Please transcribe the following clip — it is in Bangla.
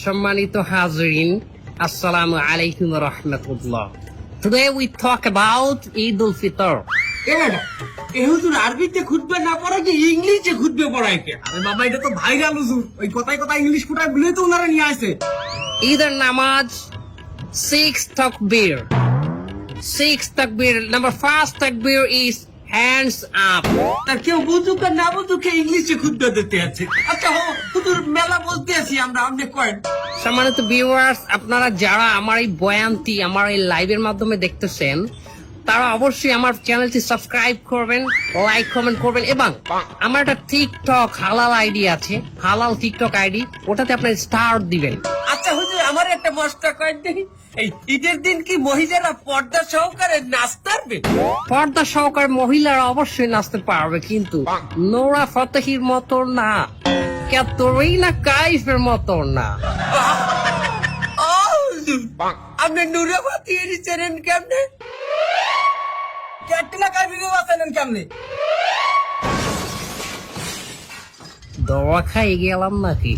সম্মানিত হাজরিন, আসসালামু আলাইকুম ওয়া রাহমাতুল্লাহ। Today we talk about Eid al-Fitr. হুজুর আরবিতে খুতবা না পড়া কি ইংলিশে খুতবা পড়ায় কে? আরে বাবা এটা তো ভাইরাল হুজুর, ওই কথায় কথায় ইংলিশ ফুটায় বলে তো ওনারা নিয়ে আসে। ঈদের নামাজ 6 takbir. 6 takbir. Number first takbir is hands up. আর কেউ বুঝুক আর না বুঝুক ইংলিশে খুতবা দিতে আছে। আচ্ছা হুজুর মেলা বলতে আছি আমরা, আপনি কয়েন। সম্মানিত ভিউয়ার্স, আপনারা যারা আমার এই বয়ানটি আমার এই লাইভের মাধ্যমে দেখতেছেন, তারা অবশ্যই আমার চ্যানেলটি সাবস্ক্রাইব করবেন, লাইক কমেন্ট করবেন, এবং আমার একটা টিকটক হালাল আইডি আছে, হালাল টিকটক আইডি, ওটাতে আপনার স্টার দিবেন। আচ্ছা হুজুর আমার একটা মশলা কয়েন দেখি, এই ঈদের দিন কি মহিলারা পর্দা সহকারে নাচতে পারবে? পর্দা সহকারে মহিলারা অবশ্যই নাচতে পারবে, কিন্তু নোরা ফতেহির মতো না, ক্যাথরিনা কাইফের মতো না। আপনি নুরাবাতি এসেছেন কেমনে? ক্যাটরিনা কাইফকে বাঁচালেন কেমনে? দোয়া খাই গেলাম নাকি?